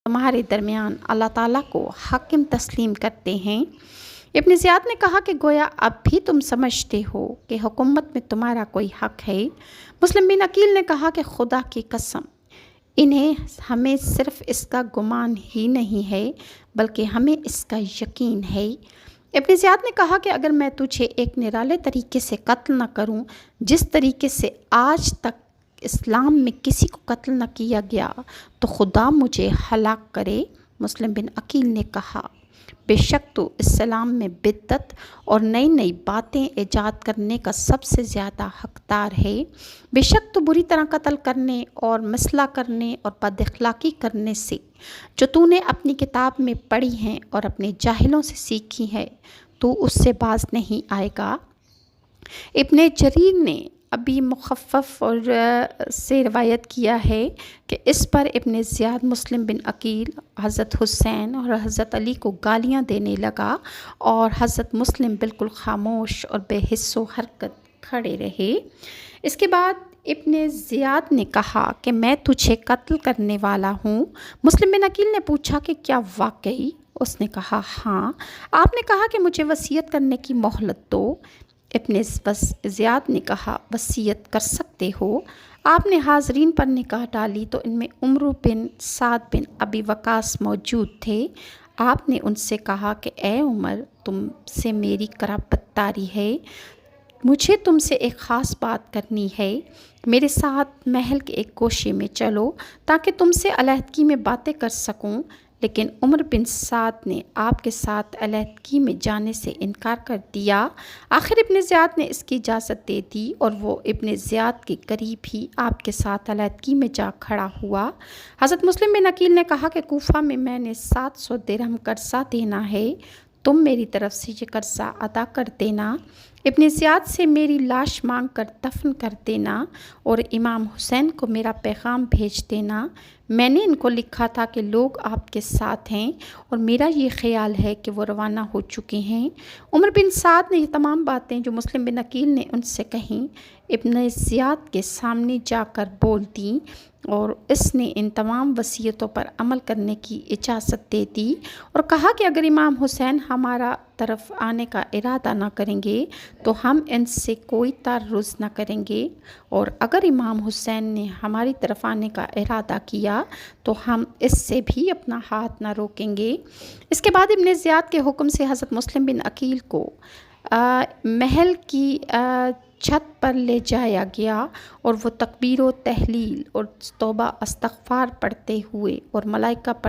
तुम्हारे दरमियान अल्लाह ताला को हाकिम तस्लीम करते हैं। इब्न ज़ियाद ने कहा कि गोया अब भी तुम समझते हो कि हुकूमत में तुम्हारा कोई हक़ है। मुस्लिम बिन अकील ने कहा कि खुदा की कसम, हमें सिर्फ़ इसका गुमान ही नहीं है बल्कि हमें इसका यकीन है। इब्न ज़ियाद ने कहा कि अगर मैं तुझे एक निराले तरीके से कत्ल न करूं, जिस तरीके से आज तक इस्लाम में किसी को कत्ल न किया गया, तो खुदा मुझे हलाक करे। मुस्लिम बिन अकील ने कहा, बेशक तो इस्लाम में बिद्दत और नई नई बातें ईजाद करने का सबसे ज़्यादा हकदार है। बेशक तो बुरी तरह कत्ल करने और मसला करने और बदअखलाक़ी करने से जो तूने अपनी किताब में पढ़ी हैं और अपने जाहिलों से सीखी है, तो उससे बाज नहीं आएगा। इब्न जरीर ने अभी मुखफ़फ़ और से रवायत किया है कि इस पर इब्न ज़ियाद मुस्लिम बिन अकील, हज़रत हुसैन और हज़रत अली को गालियाँ देने लगा और हज़रत मुस्लिम बिल्कुल खामोश और बेहिस्सो हरकत खड़े रहे। इसके बाद इब्न ज़ियाद ने कहा कि मैं तुझे कत्ल करने वाला हूँ। मुस्लिम बिन अकील ने पूछा कि क्या वाकई? उसने कहा हाँ। आपने कहा कि मुझे वसीयत करने की मोहलत दो। इब्न ज़ियाद ने कहा, वसीयत कर सकते हो। आपने हाज़रीन पर निगाह डाली तो इनमें उमर बिन साद बिन अबी वक़ास मौजूद थे। आपने उनसे कहा कि ए उमर, तुमसे मेरी कराबतदारी है, मुझे तुमसे एक ख़ास बात करनी है। मेरे साथ महल के एक गोशे में चलो ताकि तुमसे अलहदगी में बातें कर सकूं। लेकिन उमर बिन साद ने आपके साथ अलहदगी में जाने से इनकार कर दिया। आखिर इब्न ज़ियाद ने इसकी इजाज़त दे दी और वो इब्न ज़ियाद के करीब ही आपके साथ अलहदगी में जा खड़ा हुआ। हज़रत मुस्लिम बिन अकील ने कहा कि कूफ़ा में मैंने 700 दिरहम कर्ज़ा देना है, तुम मेरी तरफ से ये कर्ज़ा अदा कर देना। इब्न ज़ियाद से मेरी लाश मांग कर दफन कर देना और इमाम हुसैन को मेरा पैगाम भेज देना। मैंने इनको लिखा था कि लोग आपके साथ हैं और मेरा ये ख़्याल है कि वो रवाना हो चुके हैं। उमर बिन साद ने ये तमाम बातें जो मुस्लिम बिन अकील ने उनसे कहीं, इब्न ज़ियाद के सामने जाकर बोल दी और इसने इन तमाम वसीयतों पर अमल करने की इजाज़त दे दी और कहा कि अगर इमाम हुसैन हमारा तरफ आने का इरादा ना करेंगे तो हम इनसे कोई तारुज़ ना करेंगे, और अगर इमाम हुसैन ने हमारी तरफ आने का इरादा किया तो हम इससे भी अपना हाथ ना रोकेंगे। इसके बाद इब्न ज़ियाद के हुक्म से हज़रत मुस्लिम बिन अकील को महल की छत पर ले जाया गया और वो तकबीर व तहलील और तौबा इस्तग़फ़ार पढ़ते हुए और मलाइका पर